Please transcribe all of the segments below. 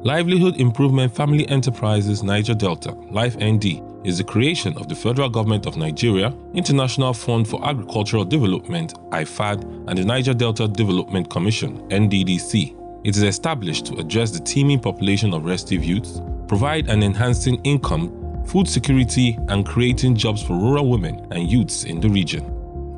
Livelihood Improvement Family Enterprises Niger Delta, LifeND, is the creation of the Federal Government of Nigeria, International Fund for Agricultural Development, IFAD, and the Niger Delta Development Commission, NDDC. It is established to address the teeming population of restive youths, provide an enhancing income, food security, and creating jobs for rural women and youths in the region.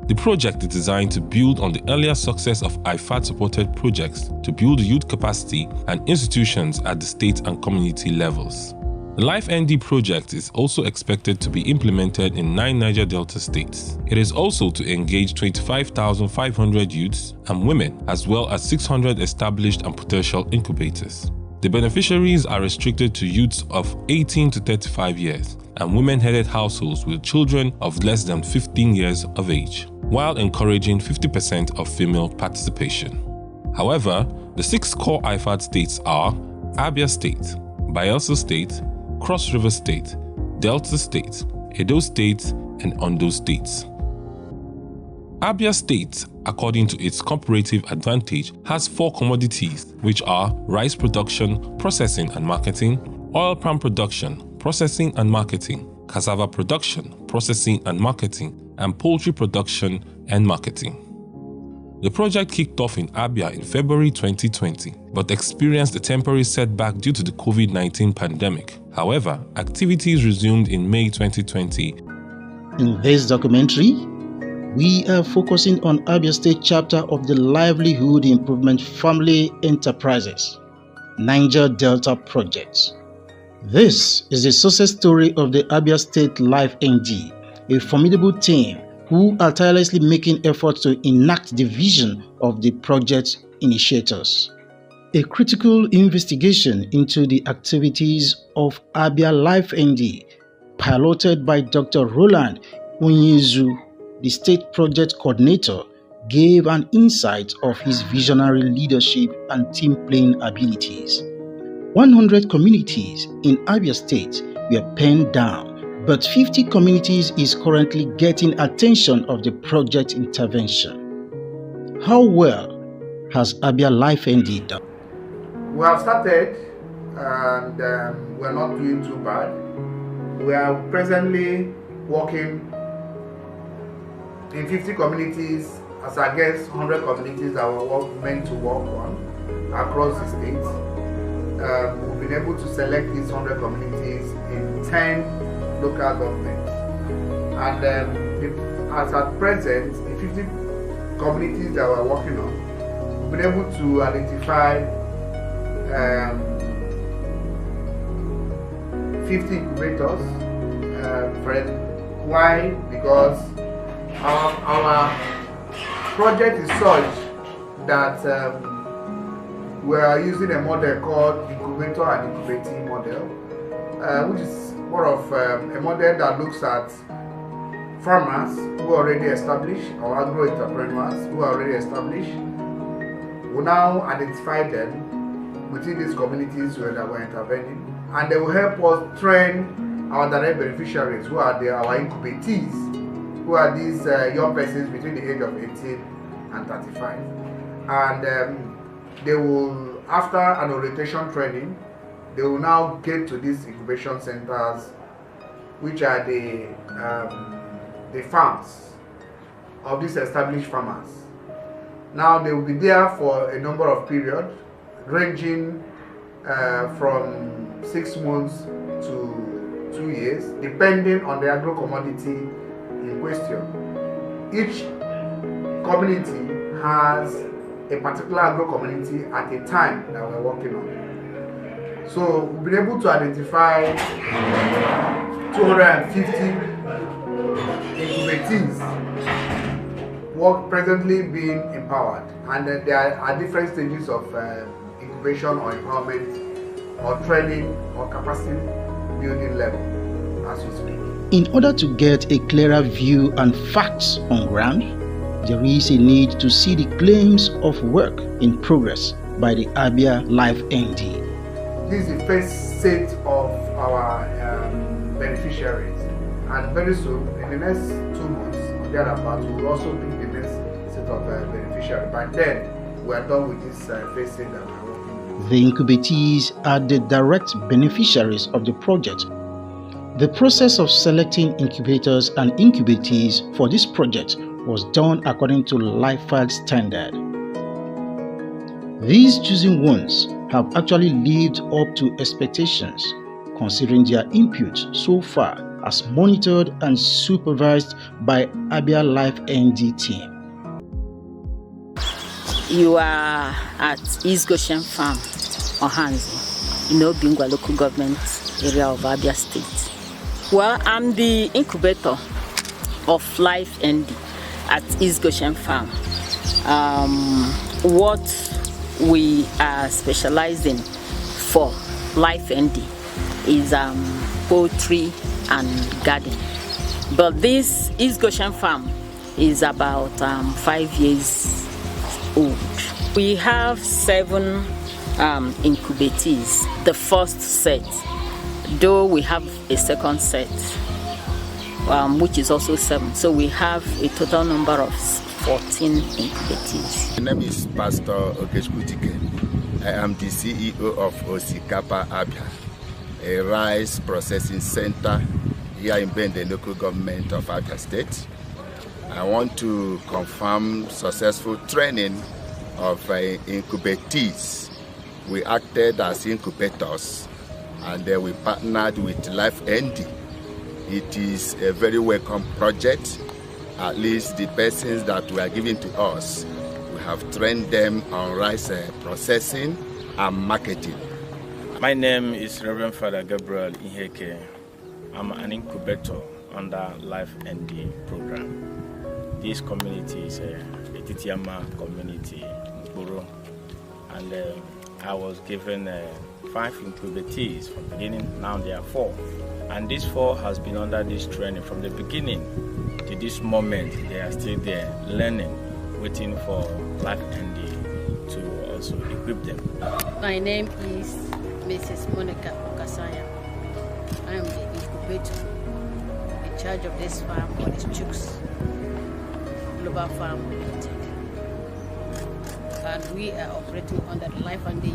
The project is designed to build on the earlier success of IFAD-supported projects to build youth capacity and institutions at the state and community levels. The LifeND project is also expected to be implemented in 9 Niger Delta states. It is also to engage 25,500 youths and women, as well as 600 established and potential incubators. The beneficiaries are restricted to youths of 18 to 35 years and women-headed households with children of less than 15 years of age, while encouraging 50% of female participation. However, the 6 core IFAD states are Abia State, Bayelsa State, Cross River State, Delta State, Edo State, and Ondo States. Abia State, according to its comparative advantage, has 4 commodities, which are rice production, processing and marketing, oil palm production, processing and marketing, cassava production, processing and marketing, and poultry production and marketing. The project kicked off in Abia in February 2020, but experienced a temporary setback due to the COVID-19 pandemic. However, activities resumed in May 2020. In this documentary, we are focusing on Abia State chapter of the Livelihood Improvement Family Enterprises, Niger Delta Project. This is the success story of the Abia State LifeND, a formidable team who are tirelessly making efforts to enact the vision of the project initiators. A critical investigation into the activities of Abia LifeND, piloted by Dr. Roland Onyezu, the state project coordinator, gave an insight of his visionary leadership and team-playing abilities. 100 communities in Abia State were penned down, but 50 communities is currently getting attention of the project intervention. How well has Abia LifeND done? We have started and we're not doing too bad. We are presently working in 50 communities as against 100 communities that were meant to work on across the state. We've been able to select these 100 communities in 10 local governments. And as at present, the 50 communities that we're working on, we've been able to identify 50 incubators. Why? Because our project is such that we are using a model called incubator and incubating model, which is more of a model that looks at farmers who are already established or agro entrepreneurs who are already established. We now identify them within these communities where we're intervening, and they will help us train our direct beneficiaries, who are our incubatees, who are these young persons between the age of 18 and 35. And they will, after an orientation training, they will now get to these incubation centers, which are the farms of these established farmers. Now they will be there for a number of periods, ranging from 6 months to 2 years, depending on the agro commodity in question. Each community has a particular agro community at a time that we're working on. So we've been able to identify 250 incubatees presently being empowered, and there are different stages of incubation or empowerment or training or capacity building level as we speak. In order to get a clearer view and facts on ground, there is a need to see the claims of work in progress by the Abia LifeND. This is the first set of our beneficiaries, and very soon, in the next 2 months or thereabouts, we will also pick the next set of beneficiaries. By then, we are done with this first set that we are working with. The incubatees are the direct beneficiaries of the project. The process of selecting incubators and incubatees for this project was done according to LifeFad standard. These chosen ones have actually lived up to expectations, considering their input so far as monitored and supervised by Abia Life ND team. You are at East Goshen Farm, Ohanzi, in Obingwa local government area of Abia State. Well, I'm the incubator of Life ND at East Goshen Farm. What we are specializing for Life ND is poultry and garden. But this East Goshen Farm is about 5 years old. We have 7 incubatees, the first set, though we have a second set, which is also 7. So we have a total number of 14 incubatees. My name is Pastor Okechukwu. I am the CEO of Osikapa Abia, a rice processing center here in Bende local government of Abia State. I want to confirm successful training of incubatees. We acted as incubators and we partnered with Life ND. It is a very welcome project. At least the persons that were given to us, we have trained them on rice processing and marketing. My name is Reverend Father Gabriel Iheke. I'm an incubator under Life ND program. This community is a Titiama community in Boro, and I was given 5 incubatees from the beginning. Now there are 4, and these 4 has been under this training from the beginning to this moment. They are still there learning, waiting for Life ND to also equip them. My name is Mrs. Monica Okasaya. I am the incubator in charge of this farm for the Chooks Global Farm Limited. And we are operating under the Life ND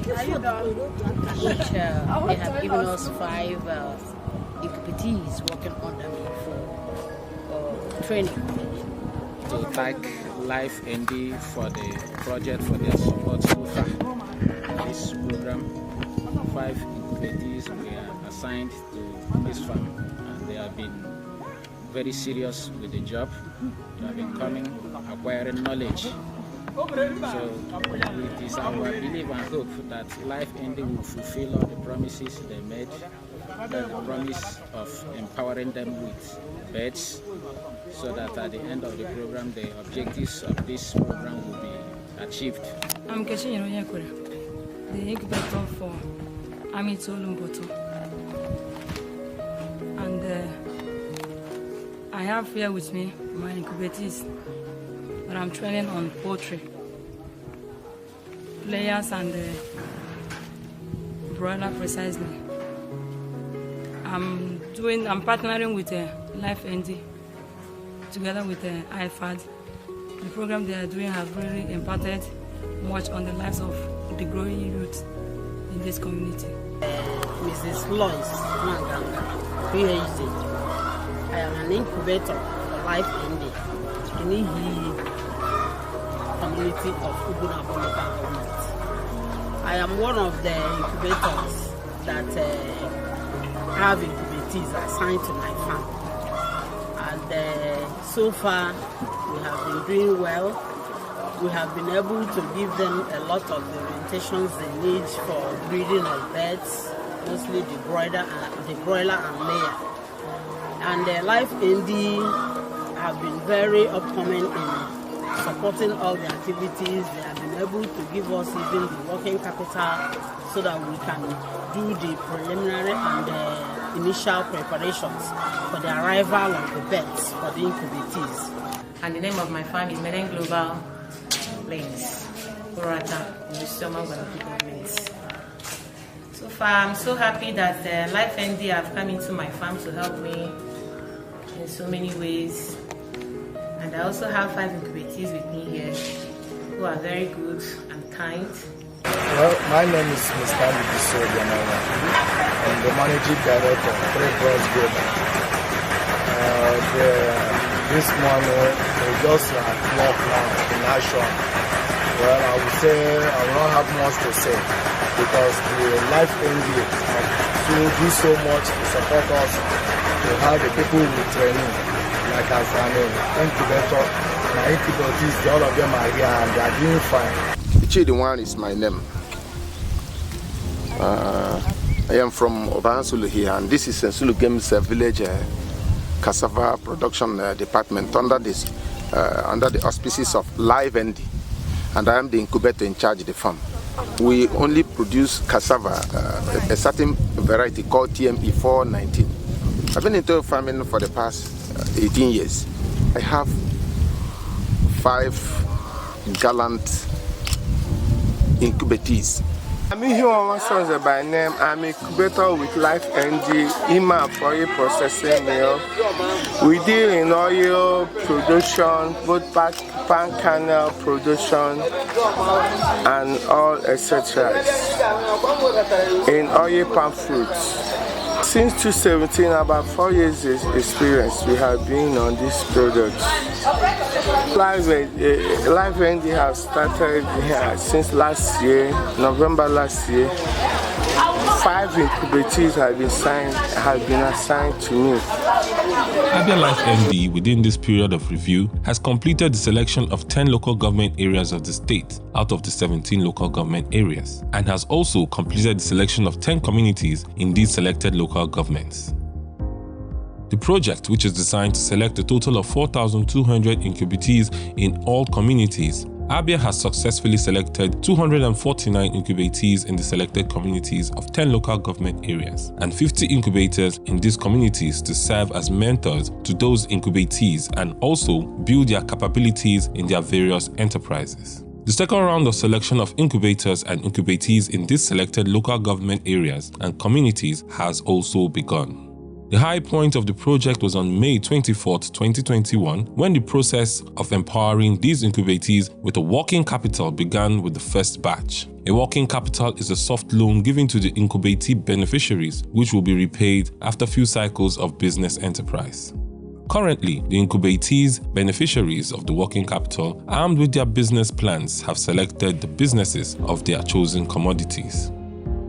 project, which they have given us 5 incubatees working under me for training. To thank Life ND for the project, for their support so far. This program, 5 incubatees were assigned to this farm, and they have been very serious with the job. They have been coming, acquiring knowledge. So it is our belief and hope that Life ND will fulfill all the promises they made, the promise of empowering them with beds, so that at the end of the program, the objectives of this program will be achieved. I'm Keshin Yonyekura, the incubator for Amito Lumboto. And I have here with me my incubatees that I'm training on poultry, layers and broiler precisely. I'm partnering with Life ND together with IFAD. The program they are doing has really impacted much on the lives of the growing youth in this community. Mrs. Lois Manganga, PhD. I am an incubator for Life ND in the community of Ubunabo local government. I am one of the incubators that have incubatees assigned to my farm. And so far, we have been doing well. We have been able to give them a lot of the orientations they need for breeding of birds, mostly the broiler and layer. And Life ND have been very upcoming in supporting all the activities. They have been able to give us even the working capital so that we can do the preliminary and initial preparations for the arrival of the birds for the incubatees. And the name of my farm is Meden Global Plains, Burata, in the Soma government. So far, I'm so happy that Life ND have come into my farm to help me in so many ways. And I also have 5 incubatees with me here who are very good and kind. Well, my name is Mr. Lubiso Yamala. I'm the managing director of Three Bros Global. This morning, we just clock now in action. Well, I would say I will not have much to say because the Life ND do so much to support us to have the people we training, like as an incubator. My incubators, all of them are here and they are doing fine. Chidi is my name. I am from Obansulu here, and this is Sulu Games Village cassava production department under the auspices of Live ND, and I am the incubator in charge of the farm. We only produce cassava, a certain variety called TME 419. I've been into farming for the past 18 years. I have 5 gallant incubatees. I'm here by name. I'm a incubator with Life ND Ima for processing mill. We deal in oil production, both palm kernel production and all etc. in oil palm fruits. Since 2017, about 4 years experience we have been on this product. Live ND has started here since last year, November last year. 5 incubators have been assigned to me. Abia Life ND, within this period of review, has completed the selection of 10 local government areas of the state out of the 17 local government areas, and has also completed the selection of 10 communities in these selected local governments. The project, which is designed to select a total of 4,200 incubatees in all communities, Abia has successfully selected 249 incubatees in the selected communities of 10 local government areas and 50 incubators in these communities to serve as mentors to those incubatees and also build their capabilities in their various enterprises. The second round of selection of incubators and incubatees in these selected local government areas and communities has also begun. The high point of the project was on May 24, 2021, when the process of empowering these incubatees with a working capital began with the first batch. A working capital is a soft loan given to the incubatee beneficiaries, which will be repaid after a few cycles of business enterprise. Currently, the incubatees beneficiaries of the working capital, armed with their business plans, have selected the businesses of their chosen commodities.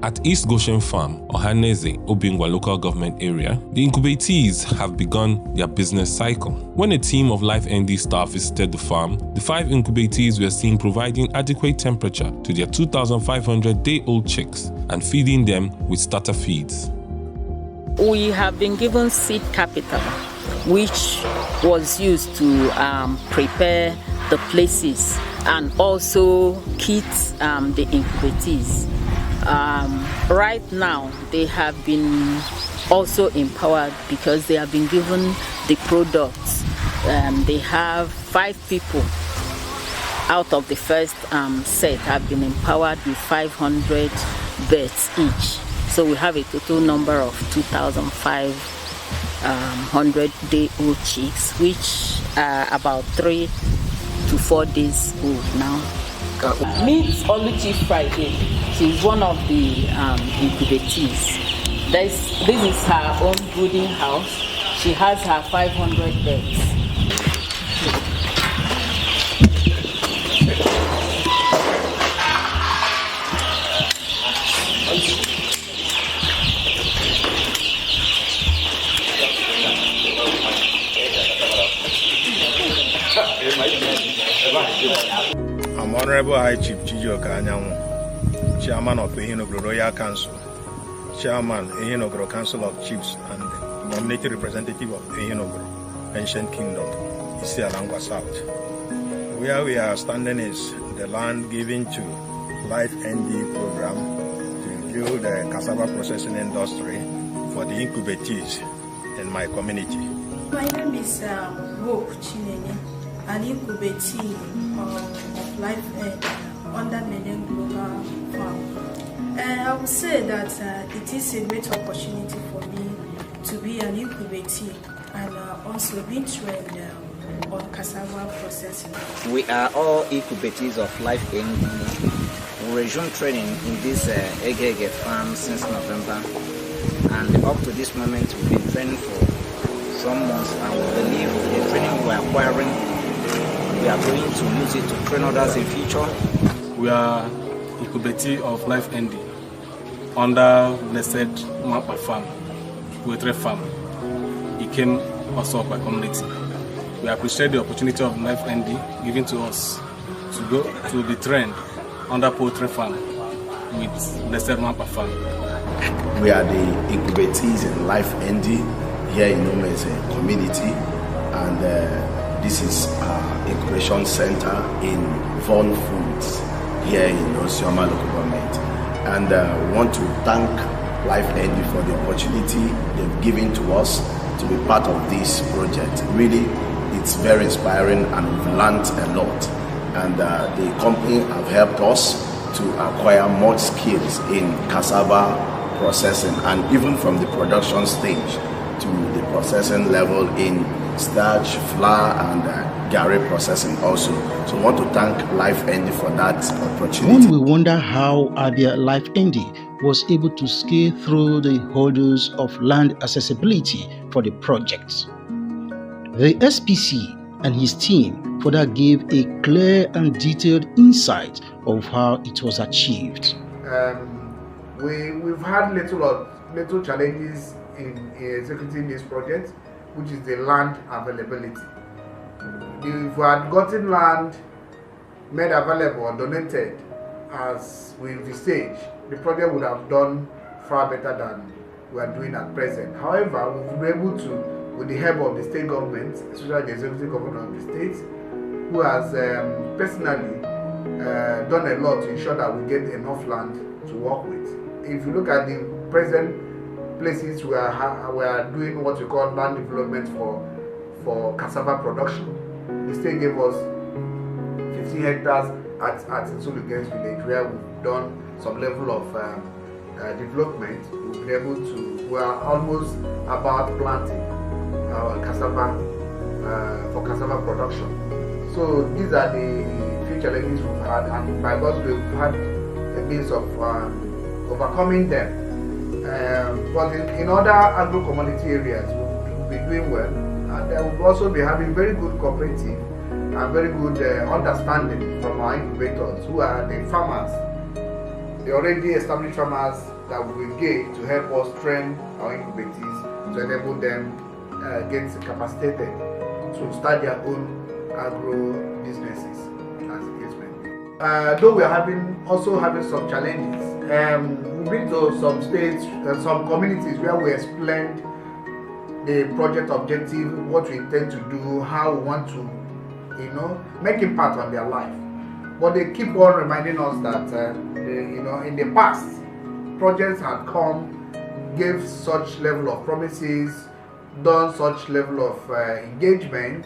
At East Goshen Farm, Ohaneze, Obingwa local government area, the incubatees have begun their business cycle. When a team of Life ND staff visited the farm, the 5 incubatees were seen providing adequate temperature to their 2,500-day-old chicks and feeding them with starter feeds. We have been given seed capital, which was used to prepare the places and also kit the incubatees. Right now, they have been also empowered because they have been given the products. They have 5 people out of the first set have been empowered with 500 beds each. So we have a total number of 2,500-day-old chicks, which are about 3 to 4 days old now. Meet Oluchi Friday. She's one of the incubatees. This is her own brooding house. She has her 500 beds. I'm Honorable High Chief Chijioka Anyanwu, Chairman of Ehinogro Royal Council, Chairman Ehinogro Council of Chiefs, and Community Representative of Ehinogro, Ancient Kingdom, Isialangwa South. Where we are standing is the land given to Life ND program to build the cassava processing industry for the incubatees in my community. My name is Hope Chinene, an incubatee of Life under Menen Global Farm. I would say that it is a great opportunity for me to be an incubatee and also being trained on cassava processing. We are all incubatees of Life ND. resumed training in this egg farm since November, and up to this moment we've been training for some months, and we believe the training we're acquiring, we are going to use it to train others in future. We are incubator of Life ND under Blessed Mapa Farm, poultry farm. It came also by community. We appreciate the opportunity of Life ND given to us to go to be trained under poultry farm with Blessed Mapa Farm. We are the incubators in Life ND here in Ume's community, and this is our incubation center in Von Foods here in Osioma local government. And we want to thank Life ND for the opportunity they've given to us to be part of this project. Really, it's very inspiring, and we've learned a lot. And the company have helped us to acquire much skills in cassava processing, and even from the production stage to the processing level in starch, flour, and gari processing also. So I want to thank Life ND for that opportunity. One will wonder how Abia Life ND was able to scale through the hurdles of land accessibility for the project. The SPC and his team further gave a clear and detailed insight of how it was achieved. We've had little challenges in executing this project, which is the land availability. If we had gotten land made available or donated as we envisaged, the project would have done far better than we are doing at present. However, we've been able to, with the help of the state government, especially the executive governor of the state, who has personally done a lot to ensure that we get enough land to work with. If you look at the present places we are doing what we call land development for cassava production, the state gave us 15 hectares at Nsulugen's village, where we've done some level of development. We've been able to, we are almost about planting cassava for cassava production. So these are the few challenges we've had, and by God's will we've had a means of overcoming them. But in other agro-commodity areas we'll be doing well, and we'll also be having very good cooperative and very good understanding from our incubators, who are the farmers, the already established farmers that we will get to help us train our incubators to enable them get capacitated to start their own agro businesses as the case may be. Though we are also having some challenges, we've been to some states, some communities where we explained the project objective, what we intend to do, how we want to, make impact on their life. But they keep on reminding us that, in the past, projects had come, gave such level of promises, done such level of engagement,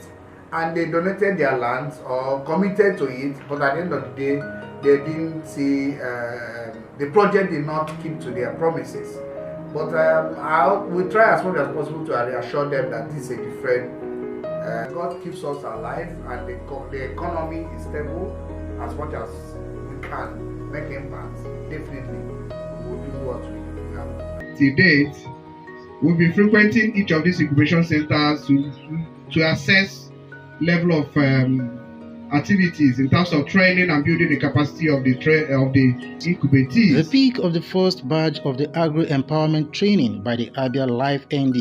and they donated their lands or committed to it, but at the end of the day, they didn't see, the project did not keep to their promises. But we try as much as possible to reassure them that this is a different, God keeps us alive, and the economy is stable. As much as we can make impact, definitely we will do what we can. To date, we'll be frequenting each of these incubation centers to assess level of activities in terms of training and building the capacity of the incubators. The peak of the first batch of the agro empowerment training by the Abia Life ND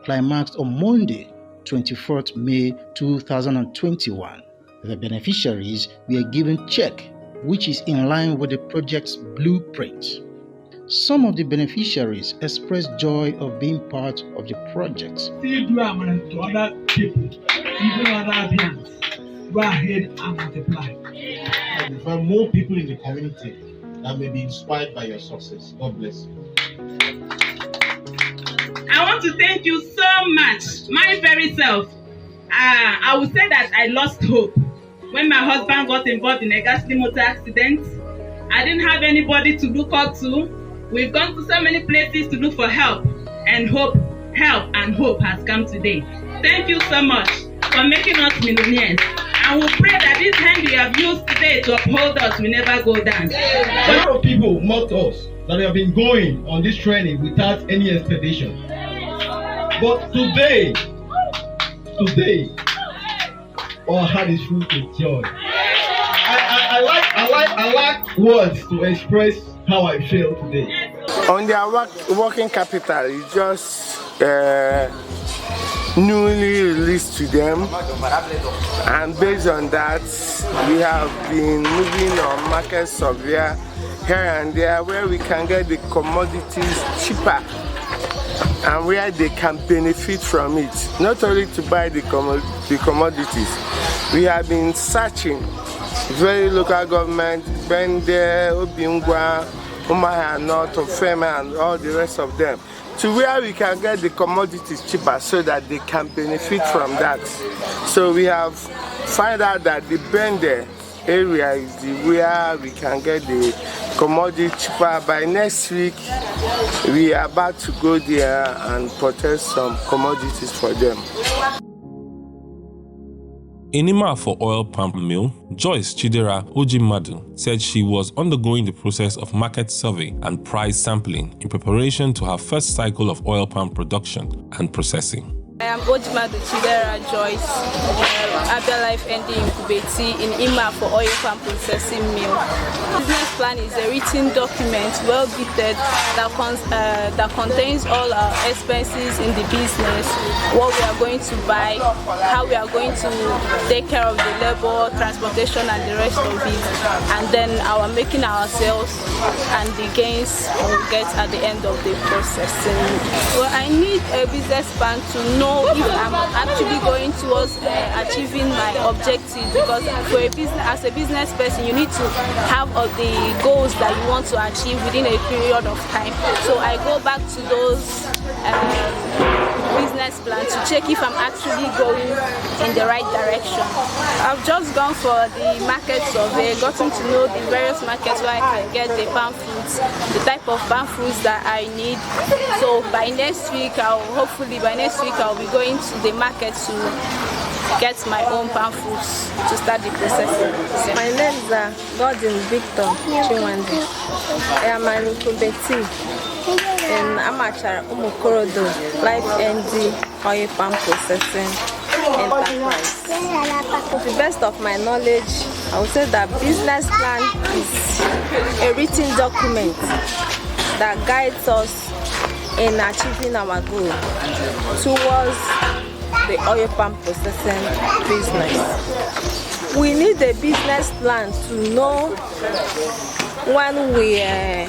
climaxed on Monday, 24th May 2021. The beneficiaries were given check, which is in line with the project's blueprint. Some of the beneficiaries expressed joy of being part of the project. Still do to other people, even other Abians. Go ahead and multiply. And find more people in the community that may be inspired by your success. God bless you. I want to thank you so much, my very self. I would say that I lost hope when my husband got involved in a ghastly motor accident. I didn't have anybody to look up to. We've gone to so many places to look for help, and help has come today. Thank you so much for making us millionaires. And we pray that this hand you have used today to uphold us will never go down. A lot of people mocked us that we have been going on this training without any expectation. But today, our heart is full with joy. I like words to express how I feel today. On their working capital, it's just newly released to them, and based on that, we have been moving on market survey here and there where we can get the commodities cheaper and where they can benefit from it, not only to buy the commodities. We have been searching very local government, Bende, Obiungwa, Umuahia North, Ofema, and all the rest of them, to where we can get the commodities cheaper so that they can benefit from that. So we have found out that the Bende area is where we can get the commodity cheaper. By next week, we are about to go there and purchase some commodities for them. In Ima for Oil Palm Mill, Joyce Chidera Ojimadu said she was undergoing the process of market survey and price sampling in preparation to her first cycle of oil palm production and processing. I am Ojimadu Chidera Joyce, Abia Life ND Incubator in Ima for Oil Palm Processing Mill. Business plan is a written document, well vetted, that contains all our expenses in the business, what we are going to buy, how we are going to take care of the labor, transportation, and the rest of it, and then our making ourselves and the gains we'll get at the end of the processing. Well, I need a business plan to know if I'm actually going towards achieving my objectives, because for a business, as a business person, you need to have all the goals that you want to achieve within a period of time. So I go back to those business plans to check if I'm actually going in the right direction. I've just gone for the market survey, gotten to know the various markets where I can get the palm fruits, the type of palm fruits that I need. So by next week, hopefully by next week, I'll be going to the market to get my own palm fruits to start the processing. My name is Gordon Victor Chinwande. I am an incubator in Amachara Umukorodo Life ND Oil Palm Processing Enterprise. To the best of my knowledge, I would say that business plan is a written document that guides us in achieving our goal towards the oil palm processing business. We need a business plan to know when we are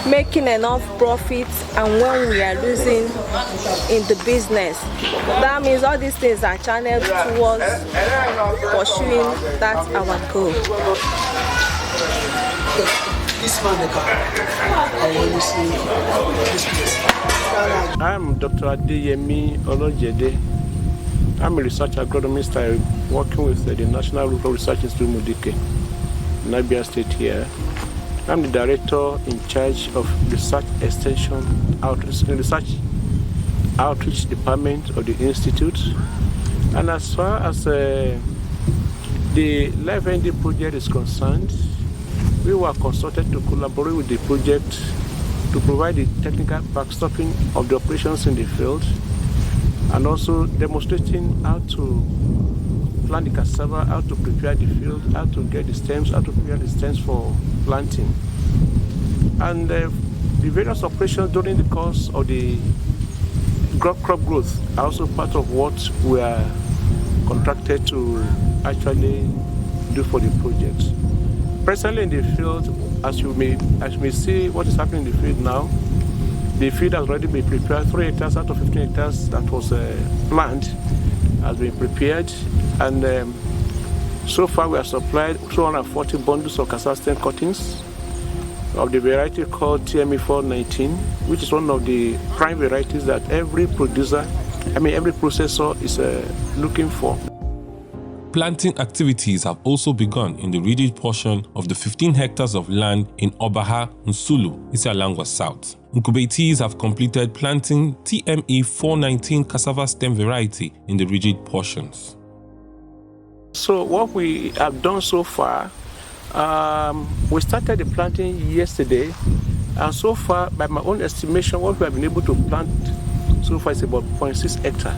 making enough profit and when we are losing in the business. That means all these things are channeled towards pursuing that our goal. I'm Dr. Adeyemi Olojede. I'm a research agronomist. I'm working with the National Rural Research Institute Modike in Abia State here. I'm the director in charge of research extension research outreach department of the institute. And as far as the Life ND project is concerned, we were consulted to collaborate with the project to provide the technical backstopping of the operations in the field, and also demonstrating how to plant the cassava, how to prepare the field, how to get the stems, how to prepare the stems for planting. And the various operations during the course of the crop growth are also part of what we are contracted to actually do for the project. Presently in the field, as you may see what is happening in the field now, the field has already been prepared. 3 hectares out of 15 hectares that was planned has been prepared, and so far we have supplied 240 bundles of cassava stem cuttings of the variety called TME 419, which is one of the prime varieties that every processor is looking for. Planting activities have also begun in the rigid portion of the 15 hectares of land in Obaha, Nsulu, Isialangwa South. Incubatees have completed planting TME 419 cassava stem variety in the rigid portions. So what we have done so far, we started the planting yesterday, and so far, by my own estimation, what we have been able to plant so far is about 0.6 hectare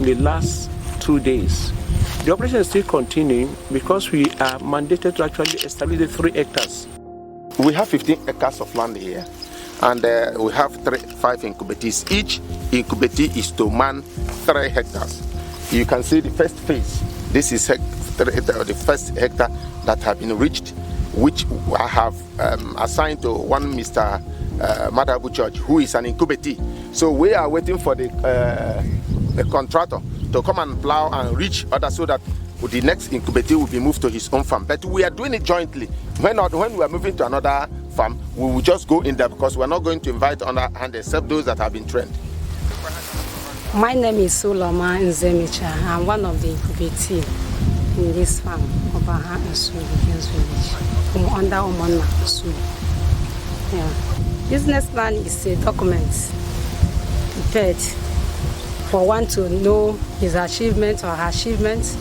in the last 2 days. The operation is still continuing because we are mandated to actually establish the 3 hectares. We have 15 acres of land here, and we have 5 incubators. Each incubator is to man 3 hectares. You can see the first phase. This is the first hectare that have been reached, which I have assigned to one Mr. Madabu Church, who is an incubator. So we are waiting for the contractor to come and plow and reach others so that the next incubator will be moved to his own farm. But we are doing it jointly. When we are moving to another farm, we will just go in there because we are not going to invite other hand except those that have been trained. My name is Soloma Nzemicha. I'm one of the incubators in this farm, Obaha and Sulu, Village. I'm under Omana Sulu. Yeah. Business plan is a document prepared for one to know his achievement or her achievement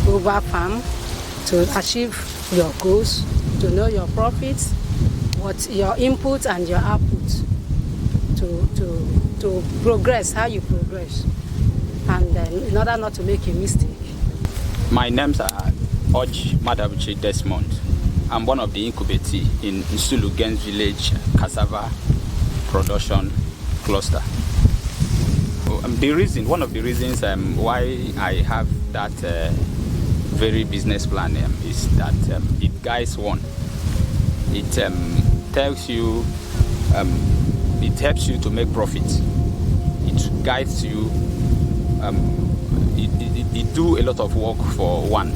over farm, to achieve your goals, to know your profits, what your input and your output, to progress, how you progress, and then in order not to make a mistake. My names are Oj Madabuchi Desmond. I'm one of the incubators in Nsulu Gens Village cassava production cluster. One of the reasons why I have that very business plan is that it guides one. It tells you, it helps you to make profit. It guides you. It do a lot of work for one,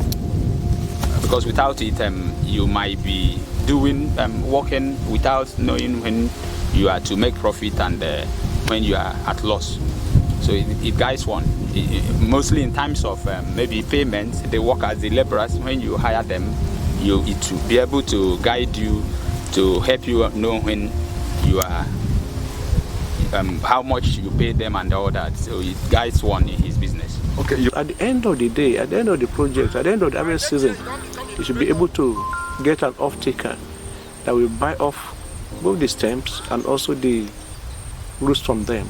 because without it, you might be doing working without knowing when you are to make profit and when you are at loss. So it guides one. Mostly in times of maybe payment, they work as the laborers. When you hire them, it will be able to guide you, to help you know when you are, how much you pay them and all that. So it guides one in his business. Okay. At the end of the day, at the end of the project, at the end of the harvest season, you should be able to get an off-taker that will buy off both the stems and also the roots from them.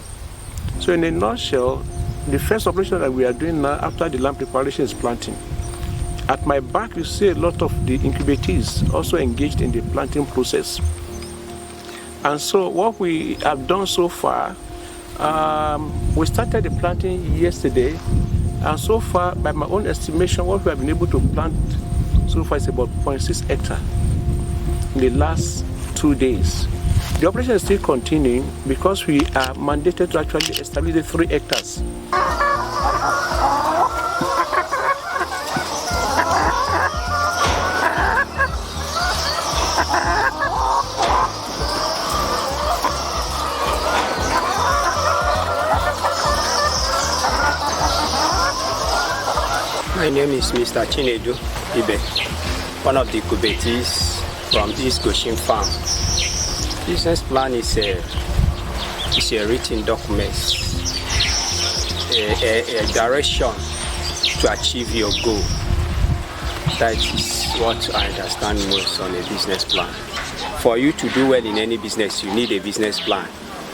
So in a nutshell, the first operation that we are doing now after the land preparation is planting. At my back, you see a lot of the incubators also engaged in the planting process. And so what we have done so far, we started the planting yesterday, and so far, by my own estimation, what we have been able to plant so far is about 0.6 hectare in the last 2 days. The operation is still continuing because we are mandated to actually establish the 3 hectares. My name is Mr. Chinedu Ibe, one of the incubators from East Goshen Farm. Business plan is a written document, a direction to achieve your goal. That is what I understand most on a business plan. For you to do well in any business, you need a business plan.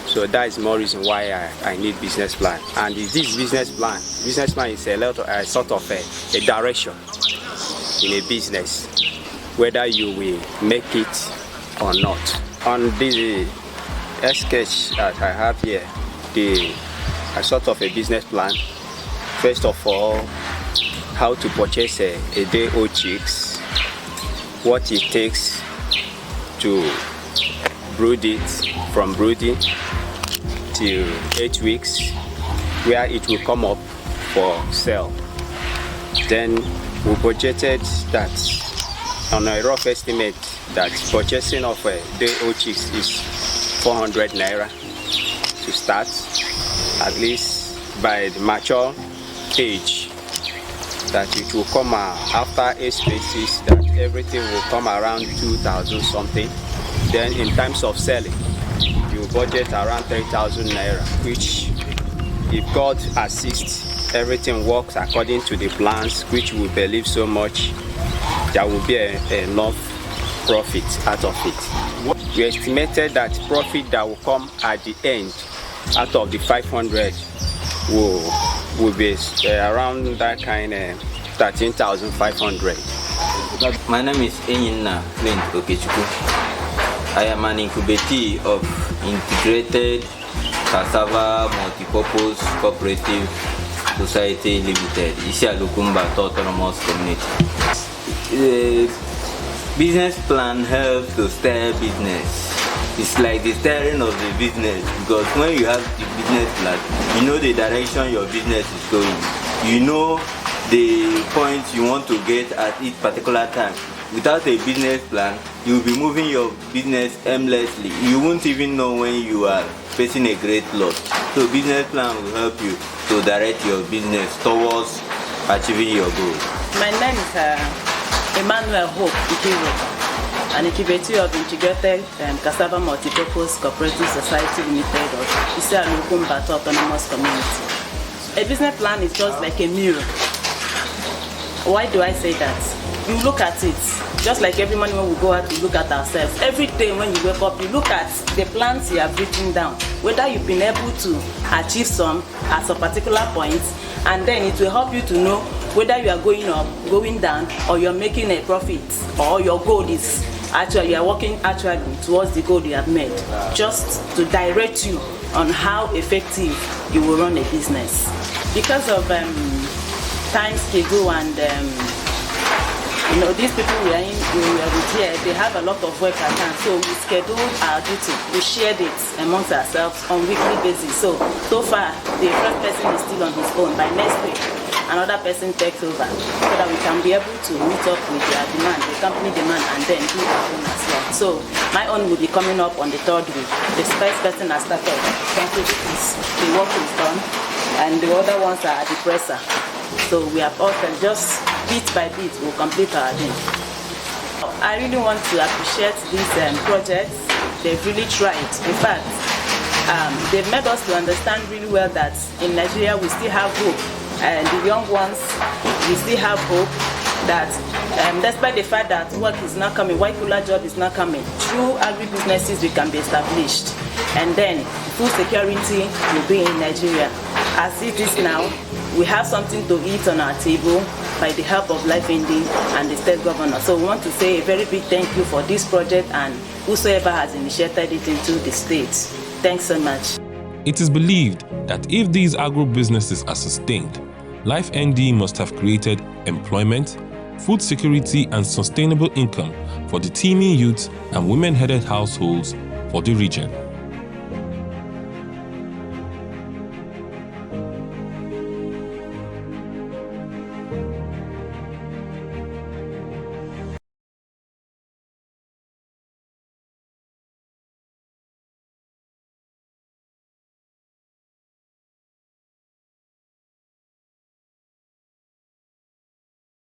So that is more reason why I need business plan. And this business plan is a sort of a direction in a business, whether you will make it or not. On the sketch that I have here, a sort of a business plan. First of all, how to purchase a day-old chicks, what it takes to brood it from brooding till 8 weeks, where it will come up for sale. Then we budgeted that on a rough estimate that purchasing of a day-old chicks is 400 naira to start, at least by the mature age, that it will come after 8 spaces, that everything will come around 2,000 something. Then in terms of selling, you budget around 3,000 naira, which if God assists, everything works according to the plans, which we believe so much, there will be enough profit out of it. We estimated that profit that will come at the end out of the 500 will be around that kind of 13,500. My name is Enyina Flint Okechukwu. I am an incubatee of Integrated Cassava Multipurpose Cooperative Society Limited, Isialukumba Autonomous Community. The business plan helps to steer business. It's like the steering of the business, because when you have the business plan, you know the direction your business is going. You know the point you want to get at each particular time. Without a business plan, you will be moving your business aimlessly. You won't even know when you are facing a great loss. So business plan will help you to direct your business towards achieving your goals. My name is Emmanuel Hope Ikiru, an incubator of Integrated Cassava Multipurpose Cooperative Society Limited of Isialukumba Autonomous Community. A business plan is just like a mirror. Why do I say that? You look at it, just like every morning when we go out, we look at ourselves. Every day when you wake up, you look at the plans you have written down, whether you've been able to achieve some at a particular point, and then it will help you to know whether you are going up, going down, or you're making a profit, or your goal is actually, you are working actually towards the goal you have made, just to direct you on how effective you will run a business. Because of time schedule and these people we are with here, they have a lot of work at hand, so we schedule our duty, we shared it amongst ourselves on weekly basis. So far, the first person is still on his own. By next week, another person takes over, so that we can be able to meet up with their demand, the company demand, and then do our own as well. So my own will be coming up on the 3rd week. The first person has started, the work is done, and the other ones are at the presser. So we have also just bit by bit we'll complete our day. I really want to appreciate these projects. They've really tried. In fact, they've made us to understand really well that in Nigeria we still have hope, and the young ones, we still have hope that despite the fact that work is not coming, white-collar job is not coming, through agribusinesses we can be established, and then food security will be in Nigeria. As it is now, we have something to eat on our table by the help of Life ND and the state governor. So we want to say a very big thank you for this project and whosoever has initiated it into the state. Thanks so much. It is believed that if these agro-businesses are sustained, Life ND must have created employment, food security and sustainable income for the teeming youth and women-headed households for the region.